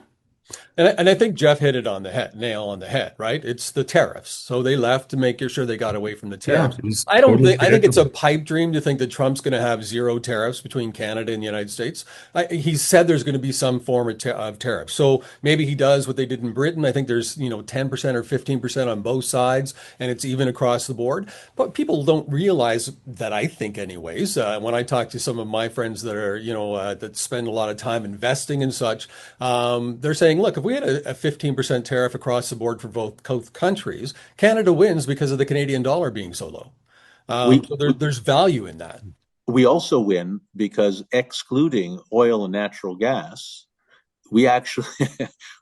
And I think Jeff hit it on the head, nail on the head, right? It's the tariffs. So they left to make sure they got away from the Yeah, tariffs. it was I don't totally think, I think it's a predictable. pipe dream to think that Trump's going to have zero tariffs between Canada and the United States. He said there's going to be some form of tariff. So maybe he does what they did in Britain. I think there's, 10% or 15% on both sides, and it's even across the board. But people don't realize that, I think anyways, when I talk to some of my friends that are, that spend a lot of time investing and such, they're saying, look, if we had a 15% tariff across the board for both countries, Canada wins because of the Canadian dollar being so low. We So there's value in that. we also win because excluding oil and natural gas, we actually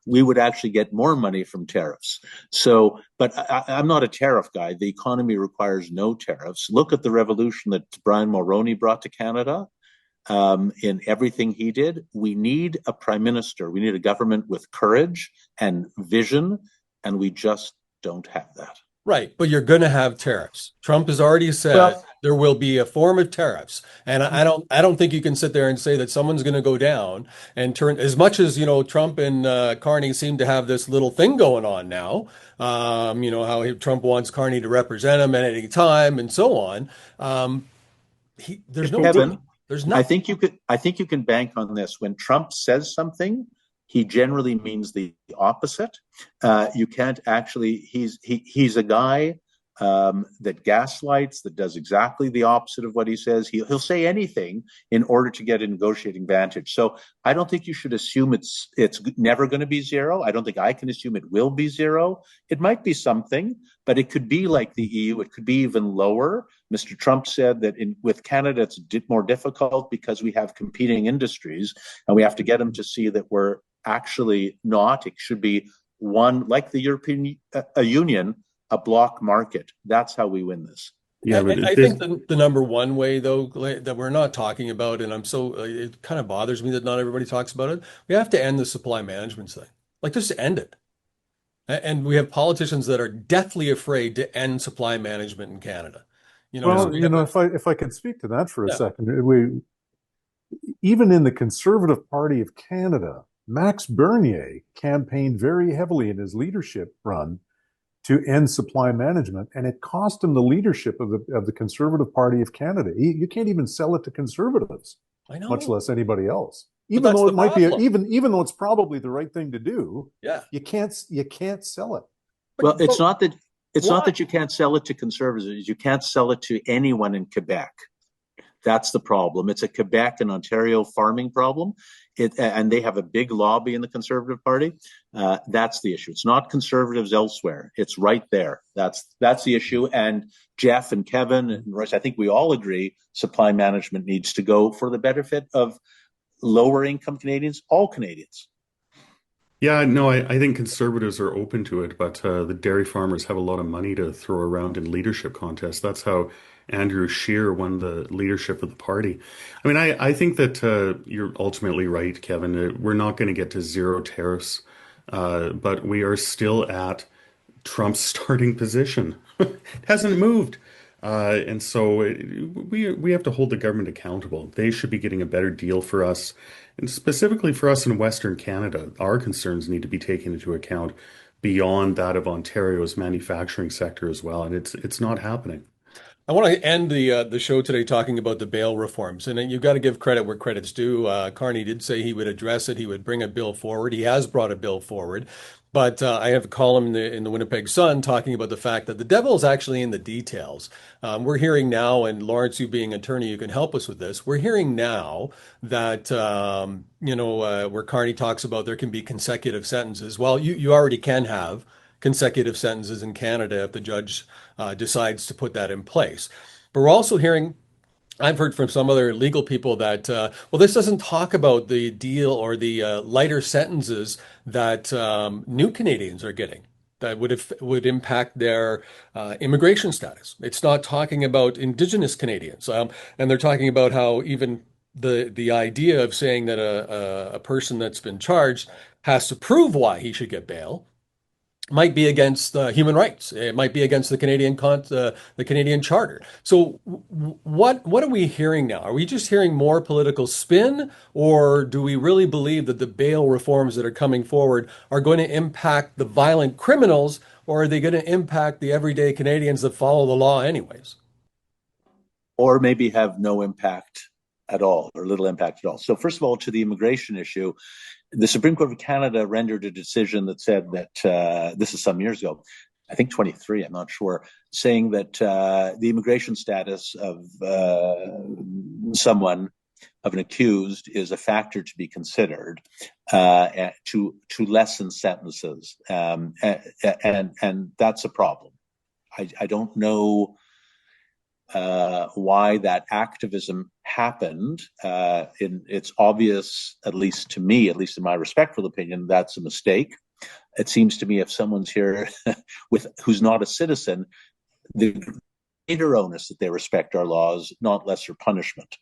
we would actually get more money from tariffs. So, but I'm not a tariff guy. The economy requires no tariffs. Look at the revolution that Brian Mulroney brought to Canada. In everything he did, we need a prime minister. We need a government with courage and vision, and we just don't have that. Right, but you're going to have tariffs. Trump has already said Well, there will be a form of tariffs, and I don't think you can sit there and say that someone's going to go down and turn as much as Trump and Carney seem to have this little thing going on now. How Trump wants Carney to represent him at any time and so on. There's no Kevin, there's I nothing. think you can bank on this. When Trump says something, he generally means the opposite. You can't actually. He's a guy that gaslights, that does exactly the opposite of what he says. He'll say anything in order to get a negotiating advantage. So I don't think you should assume it's never going to be zero. I don't think I can assume it will be zero. It might be something, but it could be like the EU. It could be even lower. Mr. Trump said that with Canada, it's more difficult because we have competing industries, and we have to get them to see that we're actually not. It should be one, like the European Union, a block market. That's how we win this. Yeah, but I this, think the number one way, though, that we're not talking about, and it kind of bothers me that not everybody talks about it. We have to end the supply management thing. Like, just end it. And we have politicians that are deathly afraid to end supply management in Canada. So Well, we have to, if I could speak to that for a yeah, second, even in the Conservative Party of Canada, Max Bernier campaigned very heavily in his leadership run to end supply management, and it cost him the leadership of the Conservative Party of Canada. You can't even sell it to conservatives, I much know, less anybody else. but Even that's though the it might be problem. even though it's probably the right thing to do, Yeah, you can't sell it. Well, but it's not why? that you can't sell it to conservatives. You can't sell it to anyone in Quebec. That's the problem. It's a Quebec and Ontario farming problem. And they have a big lobby in the Conservative Party. That's the issue. It's not conservatives elsewhere. It's right there. That's the issue. And Jeff and Kevin and Royce, I think we all agree supply management needs to go for the benefit of lower income Canadians, all Canadians. yeah, no, I think conservatives are open to it, but the dairy farmers have a lot of money to throw around in leadership contests. That's how Andrew Scheer won the leadership of the party. I mean, I think that you're ultimately right, Kevin. We're not going to get to zero tariffs, but we are still at Trump's starting position. It hasn't moved. And so we have to hold the government accountable. They should be getting a better deal for us, and specifically for us in Western Canada. Our concerns need to be taken into account. beyond that of Ontario's manufacturing sector as well, and it's not happening. I want to end the show today talking about the bail reforms, and you've got to give credit where credit's due. Carney did say he would address it. He would bring a bill forward. He has brought a bill forward, but I have a column in the Winnipeg Sun talking about the fact that the devil is actually in the details. We're hearing now, and Lawrence, you being attorney, you can help us with this. We're hearing now that where Carney talks about there can be consecutive sentences. Well, you already can have consecutive sentences in Canada if the judge decides to put that in place. But we're also hearing, I've heard from some other legal people that, well, this doesn't talk about the deal or the lighter sentences that new Canadians are getting that would impact their immigration status. It's not talking about Indigenous Canadians. And they're talking about how even the idea of saying that a person that's been charged has to prove why he should get bail might be against human rights. It might be against the Canadian Charter. So, what are we hearing now? Are we just hearing more political spin, or do we really believe that the bail reforms that are coming forward are going to impact the violent criminals, or are they going to impact the everyday Canadians that follow the law anyways? Or maybe have no impact at all, or little impact at all. So, first of all, to the immigration issue, the Supreme Court of Canada rendered a decision that said that, this is some years ago, I think 23, I'm not sure, saying that the immigration status of someone, of an accused, is a factor to be considered to lessen sentences. And that's a problem. I don't know why that activism happened. It's obvious, at least to me, at least in my respectful opinion, that's a mistake. It seems to me if someone's here who's not a citizen, the greater onus that they respect our laws, not lesser punishment.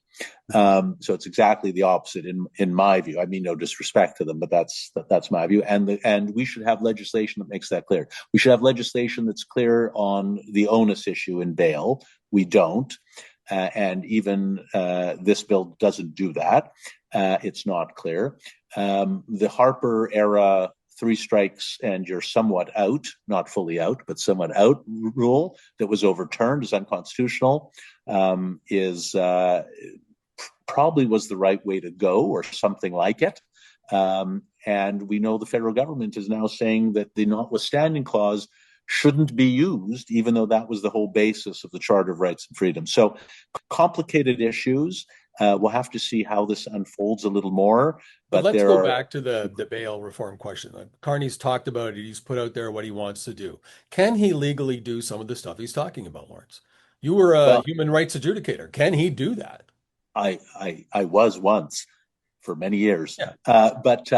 So it's exactly the opposite in my view. I mean, no disrespect to them, but that's my view. And we should have legislation that makes that clear. We should have legislation that's clear on the onus issue in bail. We don't. And even this bill doesn't do that. It's not clear. The Harper era 3 strikes and you're somewhat out, not fully out, but somewhat out rule that was overturned as unconstitutional is probably was the right way to go, or something like it. And we know the federal government is now saying that the notwithstanding clause shouldn't be used, even though that was the whole basis of the Charter of Rights and Freedoms. So complicated issues. We'll have to see how this unfolds a little more. But let's go back to the bail reform question. Carney's talked about it. He's put out there what he wants to do. Can he legally do some of the stuff he's talking about, Lawrence? You were a human rights adjudicator. Can he do that? I was once for many years. Yeah. But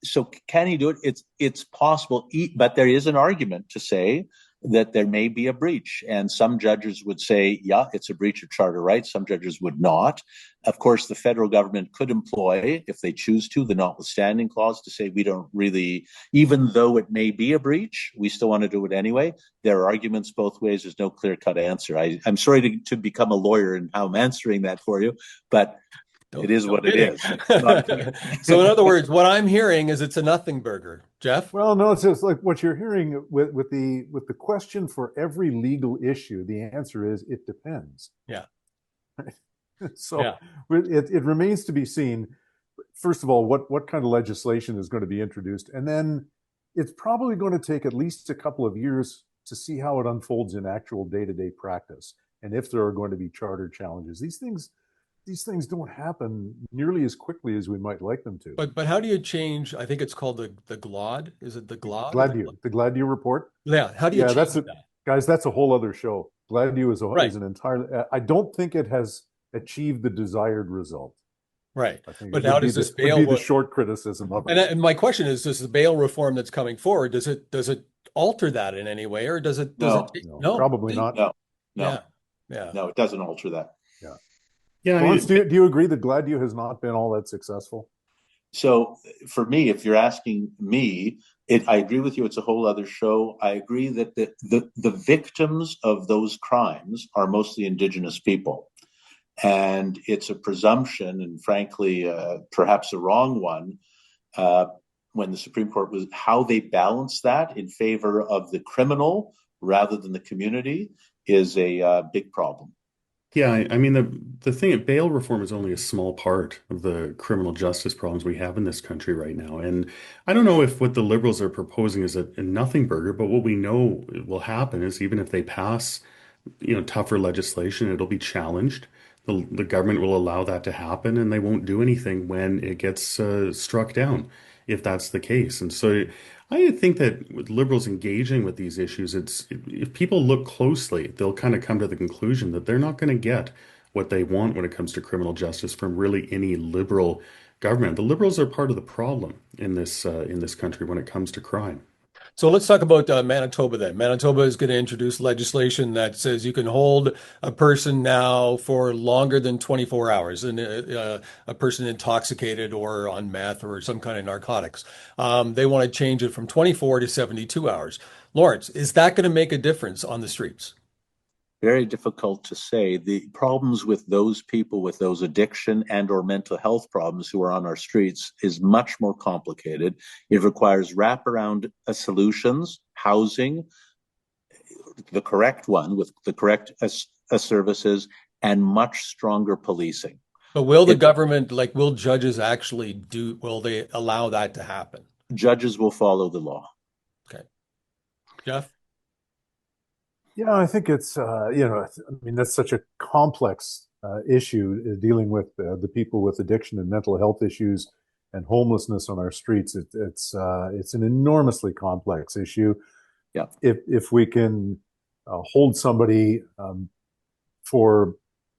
so can he do it? It's possible. But there is an argument to say that there may be a breach. And some judges would say, yeah, it's a breach of charter rights. Some judges would not. Of course, the federal government could employ, if they choose to, the notwithstanding clause to say we don't really, even though it may be a breach, we still want to do it anyway. There are arguments both ways. There's no clear-cut answer. I'm sorry to become a lawyer and how I'm answering that for you, but it is what it is. So in other words, what I'm hearing is it's a nothing burger. Jeff? Well, no, it's just like what you're hearing with the question for every legal issue. The answer is it depends. Yeah. So yeah. It remains to be seen. First of all, what kind of legislation is going to be introduced, and then it's probably going to take at least a couple of years to see how it unfolds in actual day-to-day practice, and if there are going to be charter challenges. These things don't happen nearly as quickly as we might like them to. But how do you change? I think it's called the GLAD. Is it the GLAD? The GLADU report. Yeah. How do you change that? Guys, that's a whole other show. GLADU is an entirely. I don't think it has achieved the desired result. Right. But how does this bail? Would be the short criticism of it. And my question is: does the bail reform that's coming forward does it alter that in any way, or does it? No, probably not. No. Yeah. No, it doesn't alter that. Yeah. Yeah. Lawrence, do you agree that GLADU has not been all that successful? So for me, if you're asking me, I agree with you. It's a whole other show. I agree that the victims of those crimes are mostly Indigenous people. And it's a presumption, and frankly, perhaps a wrong one, when the Supreme Court was how they balance that in favor of the criminal rather than the community is a big problem. Yeah, I mean the thing, bail reform is only a small part of the criminal justice problems we have in this country right now. And I don't know if what the Liberals are proposing is a nothing burger, but what we know will happen is even if they pass, tougher legislation, it'll be challenged. The government will allow that to happen, and they won't do anything when it gets struck down, if that's the case. And so I think that with Liberals engaging with these issues, if people look closely, they'll kind of come to the conclusion that they're not going to get what they want when it comes to criminal justice from really any Liberal government. The Liberals are part of the problem in this country when it comes to crime. So let's talk about Manitoba then. Manitoba is going to introduce legislation that says you can hold a person now for longer than 24 hours, and a person intoxicated or on meth or some kind of narcotics. They want to change it from 24 to 72 hours. Lawrence, is that going to make a difference on the streets? Very difficult to say. The problems with those people with those addiction and or mental health problems who are on our streets is much more complicated. It requires wraparound solutions, housing, the correct one with the correct services, and much stronger policing. But will the government, will judges actually will they allow that to happen? Judges will follow the law. Okay. Jeff? Yeah, I think it's, that's such a complex issue dealing with the people with addiction and mental health issues and homelessness on our streets. It's an enormously complex issue. Yeah. If we can hold somebody for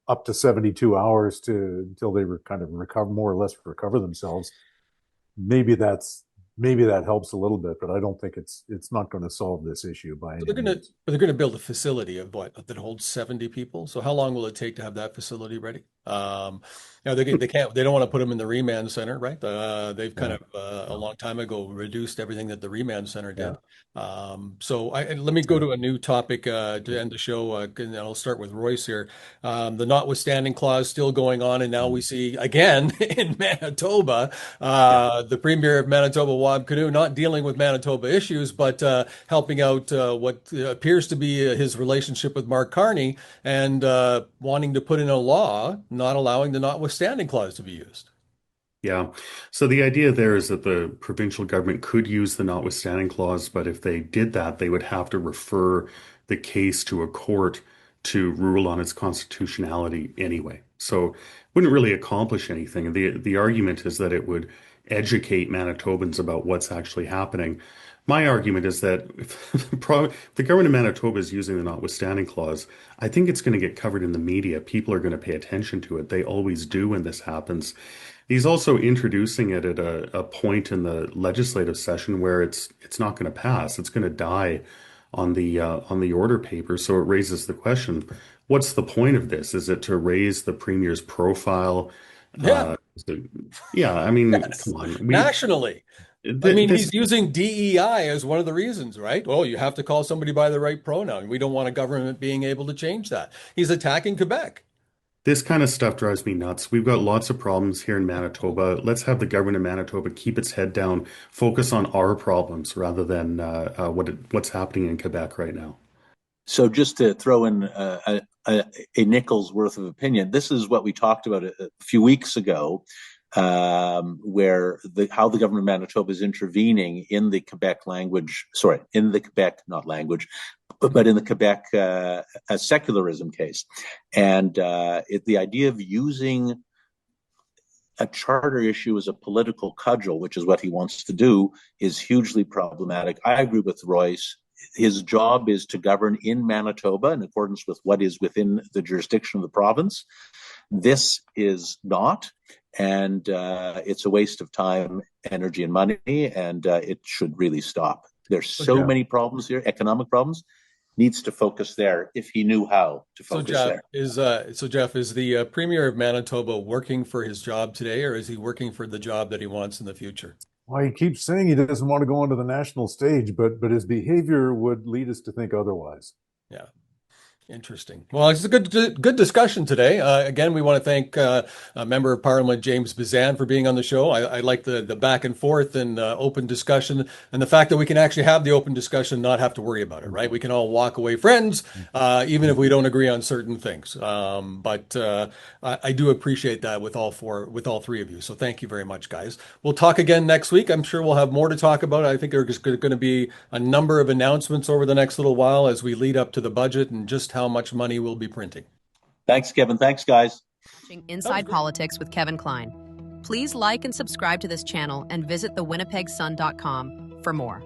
up to 72 hours until they kind of more or less recover themselves, maybe that helps a little bit, but I don't think it's not going to solve this issue by any means. They're going to build a facility that holds 70 people. So how long will it take to have that facility ready? They don't want to put them in the remand center, right? They've kind of a long time ago reduced everything that the remand center did. Let me go to a new topic to end the show, and I'll start with Royce here. The notwithstanding clause still going on, and now we see again in Manitoba, the Premier of Manitoba, Wab Kinew, not dealing with Manitoba issues, but helping out what appears to be his relationship with Mark Carney, and wanting to put in a law not allowing the notwithstanding clause to be used. Yeah. So the idea there is that the provincial government could use the notwithstanding clause, but if they did that, they would have to refer the case to a court to rule on its constitutionality anyway. So it wouldn't really accomplish anything. The argument is that it would educate Manitobans about what's actually happening. My argument is that if the government of Manitoba is using the notwithstanding clause, I think it's going to get covered in the media. People are going to pay attention to it. They always do when this happens. He's also introducing it at a point in the legislative session where it's not going to pass. It's going to die on the order paper. So it raises the question, what's the point of this? Is it to raise the Premier's profile? Yeah. I mean, Yes. come on. Nationally. He's using DEI as one of the reasons, right? Well, you have to call somebody by the right pronoun. We don't want a government being able to change that. He's attacking Quebec. This kind of stuff drives me nuts. We've got lots of problems here in Manitoba. Let's have the government of Manitoba keep its head down, focus on our problems rather than what's happening in Quebec right now. So just to throw in a nickel's worth of opinion, this is what we talked about a few weeks ago, where how the government of Manitoba is intervening in the Quebec language, in the Quebec, not language, but in the Quebec secularism case. And the idea of using a charter issue as a political cudgel, which is what he wants to do, is hugely problematic. I agree with Royce. His job is to govern in Manitoba in accordance with what is within the jurisdiction of the province. This is not, and it's a waste of time, energy, and money, and it should really stop. There's so many problems here, economic problems. Needs to focus there if he knew how to focus there. Jeff, is the Premier of Manitoba working for his job today, or is he working for the job that he wants in the future? Well, he keeps saying he doesn't want to go onto the national stage, but his behavior would lead us to think otherwise. Yeah. Interesting. Well, it's a good discussion today. Again, we want to thank Member of Parliament James Bezan for being on the show. I like the back and forth and open discussion, and the fact that we can actually have the open discussion, not have to worry about it. Right? We can all walk away friends, even if we don't agree on certain things. But I do appreciate that with all three of you. So thank you very much, guys. We'll talk again next week. I'm sure we'll have more to talk about. I think there's going to be a number of announcements over the next little while as we lead up to the budget and just how much money we'll be printing. Thanks, Kevin. Thanks, guys. Inside Politics with Kevin Klein. Please like and subscribe to this channel and visit thewinnipegsun.com for more.